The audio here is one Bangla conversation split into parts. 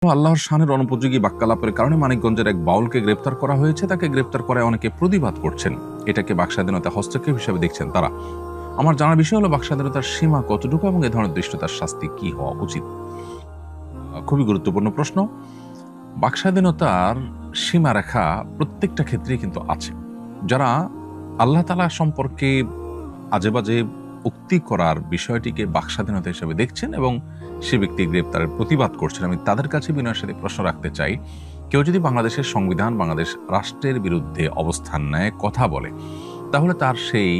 আল্লাহর শানের অনুপযোগী বাক্যালাপের কারণে মানিকগঞ্জের এক বাউলকে গ্রেপ্তার করা হয়েছে। তাকে গ্রেপ্তার করায় অনেকে প্রতিবাদ করছেন। এটাকে বাকস্বাধীনতা হস্তক্ষেপ হিসেবে দেখছেন তারা। আমার জানার বিষয় হলো বাকস্বাধীনতার সীমা কতটুকু এবং এ ধরনের দৃষ্টতার শাস্তি কি হওয়া উচিত। খুবই গুরুত্বপূর্ণ প্রশ্ন। বাকস্বাধীনতার সীমারেখা প্রত্যেকটা ক্ষেত্রেই কিন্তু আছে। যারা আল্লাহ তাআলা সম্পর্কে আজে বাজে উক্তি করার বিষয়টিকে বাকস্বাধীনতা হিসেবে দেখছেন এবং সে ব্যক্তি গ্রেপ্তারের প্রতিবাদ করছেন, আমি তাদের কাছে বিনয়ের সাথে প্রশ্ন রাখতে চাই, কেউ যদি বাংলাদেশের সংবিধান, বাংলাদেশ রাষ্ট্রের বিরুদ্ধে অবস্থান নেয়, কথা বলে, তাহলে তার সেই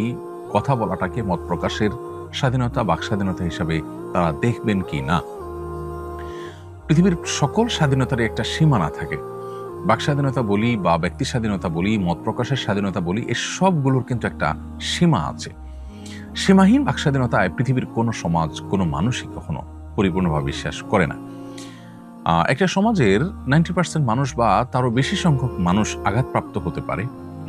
কথা বলাটাকে মত প্রকাশের স্বাধীনতা, বাকস্বাধীনতা হিসাবে তারা দেখবেন কি না? পৃথিবীর সকল স্বাধীনতারই একটা সীমানা থাকে। বাকস্বাধীনতা বলি বা ব্যক্তি স্বাধীনতা বলি, মত প্রকাশের স্বাধীনতা বলি, এর সবগুলোর কিন্তু একটা সীমা আছে। সীমাহীন বাকস্বাধীনতায় পৃথিবীর কোনো সমাজ, কোনো মানুষই কখনো পরিপূর্ণভাবে বিশ্বাস করে না। একটা সমাজের 90% মানুষ বা তারও বেশি সংখ্যক মানুষ আঘাতপ্রাপ্ত হতে পারে,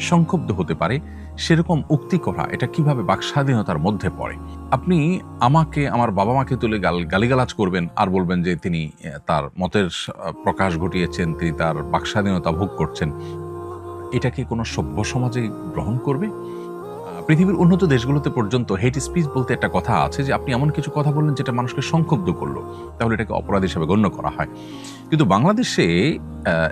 সংক্ষুব্ধ হতে পারে, সেরকম উক্তি করা এটা কিভাবে বাকস্বাধীনতার মধ্যে পড়ে? আপনি আমাকে, আমার বাবা মাকে তুলে গালিগালাজ করবেন আর বলবেন যে তিনি তার মতের প্রকাশ ঘটিয়েছেন, তিনি তার বাকস্বাধীনতা ভোগ করছেন। এটা কি কোনো সভ্য সমাজে গ্রহণ করবে? পৃথিবীর উন্নত দেশগুলোতে পর্যন্ত হেট স্পিচ বলতে একটা কথা আছে যে আপনি এমন কিছু কথা বললেন যেটা মানুষকে সংক্ষুব্ধ করলো, তাহলে এটাকে অপরাধ হিসেবে গণ্য করা হয়। কিন্তু বাংলাদেশে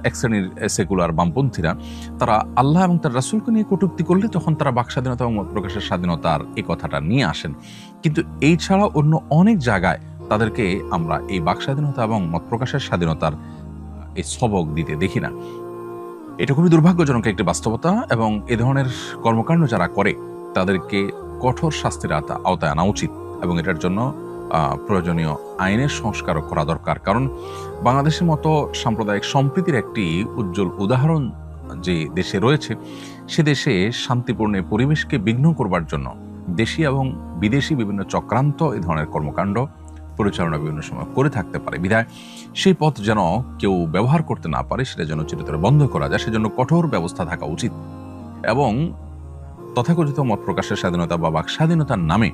এক শ্রেণীর সেকুলার বামপন্থীরা তারা আল্লাহ এবং তার রাসূলকে নিয়ে কটূক্তি করলে তখন তারা বাকস্বাধীনতা এবং মত প্রকাশের স্বাধীনতার এই কথাটা নিয়ে আসেন। কিন্তু এই ছাড়া অন্য অনেক জায়গায় তাদেরকে আমরা এই বাকস্বাধীনতা এবং মত প্রকাশের স্বাধীনতার এই সবক দিতে দেখি না। এটা খুবই দুর্ভাগ্যজনক একটি বাস্তবতা এবং এ ধরনের কর্মকাণ্ড যারা করে তাদেরকে কঠোর শাস্তির আওতায় আনা উচিত এবং এটার জন্য প্রয়োজনীয় আইনের সংস্কারও করা দরকার। কারণ বাংলাদেশের মতো সাম্প্রদায়িক সম্প্রীতির একটি উজ্জ্বল উদাহরণ যে দেশে রয়েছে, সে দেশে শান্তিপূর্ণ পরিবেশকে বিঘ্ন করবার জন্য দেশি এবং বিদেশি বিভিন্ন চক্রান্ত এই ধরনের কর্মকাণ্ড পরিচালনা বিভিন্ন সময় করে থাকতে পারে। বিধায় সেই পথ যেন কেউ ব্যবহার করতে না পারে, সেটা যেন চিরতরে বন্ধ করা যায়, সেজন্য কঠোর ব্যবস্থা থাকা উচিত। এবং তথাকথিত মত প্রকাশের স্বাধীনতা বা বাক স্বাধীনতার নামে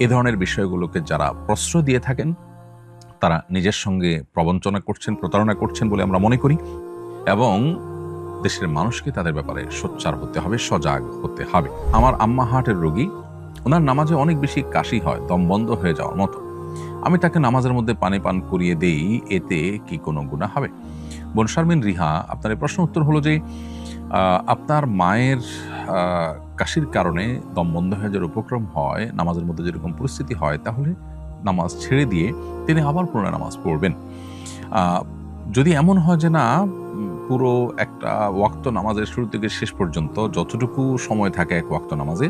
এ ধরনের বিষয়গুলোকে যারা প্রশ্রয় দিয়ে থাকেন তারা নিজের সঙ্গে প্রবঞ্চনা করছেন, প্রতারণা করছেন বলে আমরা মনে করি। এবং দেশের মানুষকে তাদের ব্যাপারে সোচ্চার হতে হবে, সজাগ হতে হবে। আমার আম্মা হার্টের রোগী, ওনার নামাজে অনেক বেশি কাশি হয়, দম বন্ধ হয়ে যাওয়ার মতো। আমি তাকে নামাজের মধ্যে পানি পান করিয়ে দেই, এতে কি কোনো গুনাহ হবে? বোন শারমিন রিহা, আপনার এই প্রশ্ন উত্তর হলো যে আপনার মায়ের কাশির কারণে দম বন্ধ হয়ে যাওয়ার উপক্রম হয়, নামাজের মধ্যে যেরকম পরিস্থিতি হয়, তাহলে নামাজ ছেড়ে দিয়ে তিনি আবার পুনরায় নামাজ পড়বেন। যদি এমন হয় যে না, পুরো একটা ওয়াক্ত নামাজের শুরু থেকে শেষ পর্যন্ত যতটুকু সময় থাকে এক ওয়াক্ত নামাজে,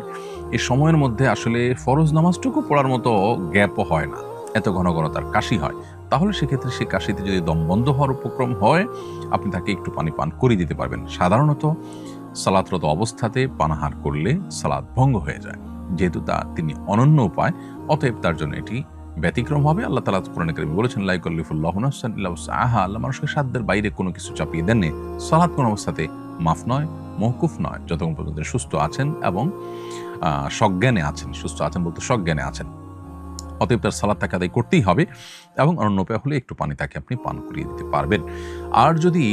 এই সময়ের মধ্যে আসলে ফরজ নামাজটুকু পড়ার মতো গ্যাপও হয় না, এত ঘন ঘন তার কাশি হয়, তাহলে সেক্ষেত্রে সে কাশিতে যদি দম বন্ধ হওয়ার উপক্রম হয়, আপনি তাকে একটু পানি পান করিয়ে দিতে পারবেন। সাধারণত সালাতরত অবস্থাতে পানাহার করলে সালাত ভঙ্গ হয়ে যায়, যেহেতু তিনি অনন্য উপায়, অতএব তার জন্য এটি ব্যতিক্রম হবে। আল্লাহ তাআলা কোরআনে কারীমে বলেছেন, লা ইউকাল্লিফুল্লাহু নাফসান ইল্লা উসআহা। আল্লাহ মানুষকে সাধ্যের বাইরে কোনো কিছু চাপিয়ে দেননি। সালাত কোনো অবস্থাতে মাফ নয়, মওকুফ নয়, যতক্ষণ পর্যন্ত সুস্থ আছেন এবং সজ্ঞানে আছেন। সুস্থ আছেন বলতে সজ্ঞানে আছেন। অতএব তার সালাত তাকে আদায় করতেই হবে এবং অন্য উপায় হলে একটু পানি তাকে আপনি পান করিয়ে দিতে পারবেন। আর যদি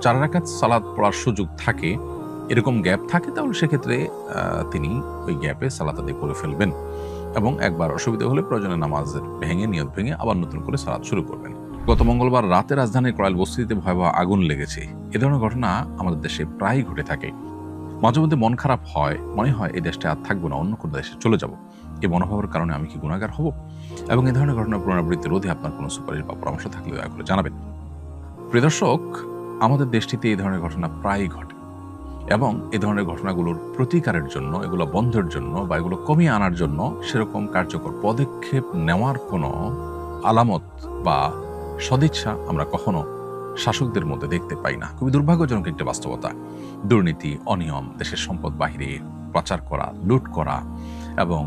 4 রাকাত সালাত পড়ার সুযোগ থাকে, এরকম গ্যাপ থাকে, তাহলে সেক্ষেত্রে তিনি ওই গ্যাপে সালাত আদায় করে ফেলবেন এবং একবার অসুবিধা হলে প্রয়োজনে নামাজের নিয়ত ভেঙে আবার নতুন করে সালাত শুরু করবেন। গত মঙ্গলবার রাতে রাজধানীর করাইল বস্তিতে ভয়াবহ আগুন লেগেছে। এ ধরনের ঘটনা আমাদের দেশে প্রায়ই ঘটে থাকে। মাঝে মধ্যে মন খারাপ হয়, মনে হয় এই দেশটা আর থাকবো না, অন্য কোনো দেশে চলে যাব। এই মনোভাবের কারণে আমি কি গুনাহগার হব? এবং এই ধরনের ঘটনার পুনরাবৃত্তি রোধে আপনার কোনো সুপারিশ বা পরামর্শ থাকলে দয়া করে জানাবেন। প্রিয় দর্শক, আমাদের দেশটিতে এই ধরনের ঘটনা প্রায়ই ঘটে এবং এই ধরনের ঘটনাগুলোর প্রতিকারের জন্য, এগুলো বন্ধের জন্য বা এগুলো কমিয়ে আনার জন্য সেরকম কার্যকর পদক্ষেপ নেওয়ার কোনো আলামত বা সদিচ্ছা আমরা কখনো শাসকদের মধ্যে দেখতে পাই না। খুবই দুর্ভাগ্যজনক একটি বাস্তবতা। দুর্নীতি, অনিয়ম, দেশের সম্পদ বাহিরে পাচার করা, লুট করা এবং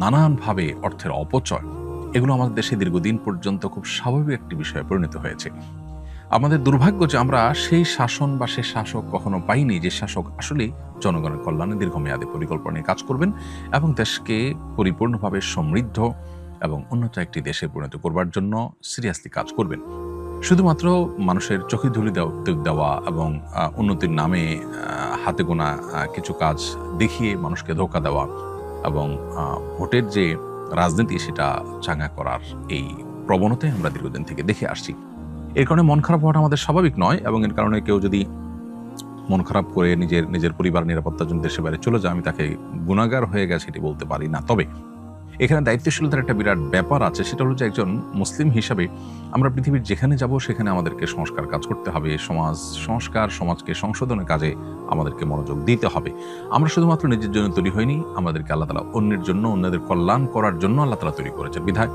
নানানভাবে অর্থের অপচয়, এগুলো আমাদের দেশে দীর্ঘদিন পর্যন্ত খুব স্বাভাবিক একটি বিষয়ে পরিণত হয়েছে। আমাদের দুর্ভাগ্য যে আমরা সেই শাসন বা সেই শাসক কখনো পাইনি যে শাসক আসলে জনগণের কল্যাণে দীর্ঘমেয়াদী পরিকল্পনা নিয়ে কাজ করবেন এবং দেশকে পরিপূর্ণভাবে সমৃদ্ধ এবং উন্নত একটি দেশে পরিণত করবার জন্য সিরিয়াসলি কাজ করবেন। শুধুমাত্র মানুষের চোখে ধুলি দেওয়া এবং উন্নতির নামে হাতে গোনা কিছু কাজ দেখিয়ে মানুষকে ধোঁকা দেওয়া এবং ভোটের যে রাজনীতি সেটা চাঙ্গা করার এই প্রবণতায় আমরা দীর্ঘদিন থেকে দেখে আসছি। এর কারণে মন খারাপ হওয়াটা আমাদের স্বাভাবিক নয়, এবং এর কারণে কেউ যদি মন খারাপ করে নিজের পরিবার নিরাপত্তার জন্য দেশে বাইরে চলে যায়, আমি তাকে গুনাহগার হয়ে গেছে এটি বলতে পারি না। তবে এখানে দায়িত্বশীলতার একটা বিরাট ব্যাপার আছে, সেটা হলো যে একজন মুসলিম হিসাবে আমরা পৃথিবীর যেখানে যাব সেখানে আমাদেরকে সংস্কার কাজ করতে হবে, সমাজকে সংশোধনের কাজে আমাদেরকে মনোযোগ দিতে হবে। আমরা শুধুমাত্র নিজের জন্য তৈরি হইনি, আমাদেরকে আল্লাহ তাআলা অন্যের জন্য, অন্যদের কল্যাণ করার জন্য আল্লাহ তাআলা তৈরি করেছেন। বিধায়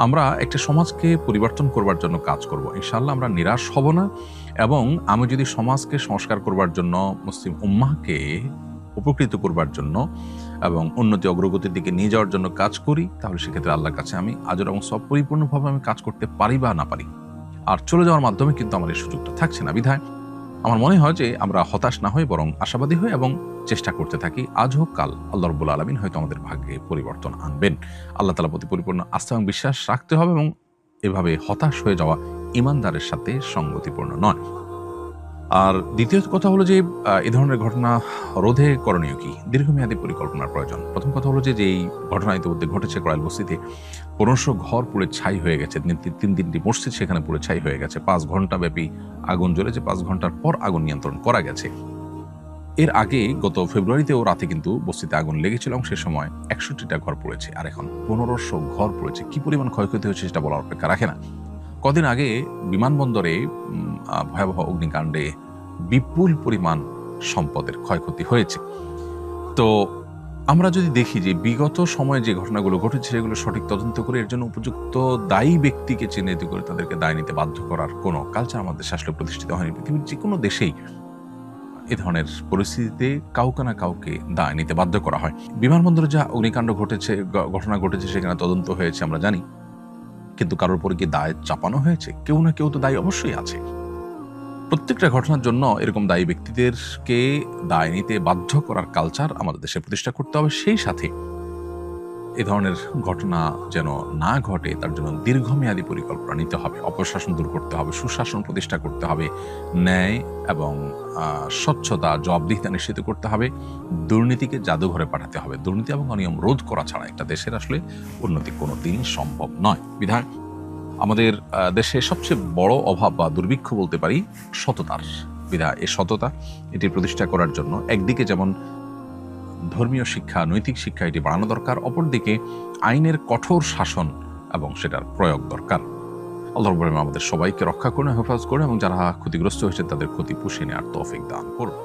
আমরা একটা সমাজকে পরিবর্তন করবার জন্য কাজ করব, ইনশাআল্লাহ আমরা নিরাশ হব না। এবং আমি যদি সমাজকে সংস্কার করবার জন্য, মুসলিম উম্মাহকে উপকৃত করবার জন্য এবং উন্নতি অগ্রগতির দিকে নিয়ে যাওয়ার জন্য কাজ করি, তাহলে সেক্ষেত্রে আল্লাহর কাছে আমি আজর এবং সব পরিপূর্ণভাবে আমি কাজ করতে পারি বা না পারি, আর চলে যাওয়ার মাধ্যমে কিন্তু আমার এই সুযোগটা থাকছে না। বিধায় আমার মনে হয় যে আমরা হতাশ না হই, বরং আশাবাদী হই এবং চেষ্টা করতে থাকি। আজ হোক কাল আল্লাহ রাব্বুল আলামিন হয়তো আমাদের ভাগ্যে পরিবর্তন আনবেন। আল্লাহ তাআলার প্রতি পরিপূর্ণ আস্থা এবং বিশ্বাস রাখতে হবে, এবং এভাবে হতাশ হয়ে যাওয়া ঈমানদারের সাথে সঙ্গতিপূর্ণ নয়। আর দ্বিতীয় কথা হলো যে এ ধরনের ঘটনা রোধে করণীয় কি? দীর্ঘমেয়াদী পরিকল্পনার প্রয়োজন। প্রথম কথা হলো যে যেই ঘটনা ইতিমধ্যে ঘটেছে করাইল বস্তিতে, 1500 ঘর পুড়ে ছাই হয়ে গেছে, 3টি মসজিদ সেখানে পুড়ে ছাই হয়ে গেছে, 5 ঘন্টা ব্যাপী আগুন জ্বলেছে, 5 ঘন্টার পর আগুন নিয়ন্ত্রণ করা গেছে। এর আগে গত ফেব্রুয়ারিতেও রাতে কিন্তু বস্তিতে আগুন লেগেছিল এবং সে সময় 61টা ঘর পড়েছে, আর এখন 1500 ঘর পড়েছে। কি পরিমাণ ক্ষয়ক্ষতি হয়েছে সেটা বলার অপেক্ষা রাখে না। কদিন আগে বিমানবন্দরে ভয়াবহ অগ্নিকাণ্ডে বিপুল পরিমাণ সম্পদের ক্ষয়ক্ষতি হয়েছে। তো আমরা যদি দেখি যে বিগত সময়ে যে ঘটনাগুলো ঘটেছে সেগুলো সঠিক তদন্ত করে এর জন্য উপযুক্ত দায়ী ব্যক্তিকে চিহ্নিত করে তাদেরকে দায় নিতে বাধ্য করার কোনো কালচার আমাদের দেশে আসলে প্রতিষ্ঠিত হয়নি। পৃথিবীর যে কোনো দেশেই এ ধরনের পরিস্থিতিতে কাউকে না কাউকে দায় নিতে বাধ্য করা হয়। বিমানবন্দরে যা অগ্নিকাণ্ড ঘটনা ঘটেছে সেখানে তদন্ত হয়েছে আমরা জানি, কিন্তু কারোর উপরে কি দায় চাপানো হয়েছে? কেউ না কেউ তো দায়ী অবশ্যই আছে। প্রত্যেকটা ঘটনার জন্য এরকম দায়ী ব্যক্তিদেরকে দায় নিতে বাধ্য করার কালচার আমাদের দেশে প্রতিষ্ঠা করতে হবে। সেই সাথে এ ধরনের ঘটনা যেন না ঘটে তার জন্য দীর্ঘমেয়াদী পরিকল্পনা নিতে হবে। অপশাসন দূর করতে হবে, সুশাসন প্রতিষ্ঠা করতে হবে, ন্যায় এবং স্বচ্ছতা, জবাবদিহিতা নিশ্চিত করতে হবে, দুর্নীতিকে জাদুঘরে পাঠাতে হবে। দুর্নীতি এবং অনিয়ম রোধ করা ছাড়া একটা দেশের আসলে উন্নতি কোনোদিনই সম্ভব নয়। বিধায় আমাদের দেশে সবচেয়ে বড় অভাব বা দুর্ভিক্ষ বলতে পারি সততার। বিধায় এই সততা এটি প্রতিষ্ঠা করার জন্য একদিকে যেমন ধর্মীয় শিক্ষা, নৈতিক শিক্ষা এটি বাড়ানো দরকার, অপরদিকে আইনের কঠোর শাসন এবং সেটার প্রয়োগ দরকার। আল্লাহ রাব্বুল আলামিন আমাদের সবাইকে রক্ষা করুন, হেফাজত করুন, এবং যারা ক্ষতিগ্রস্ত হয়েছে তাদের ক্ষতি পুষিয়ে নেওয়ার তৌফিক দান করুন।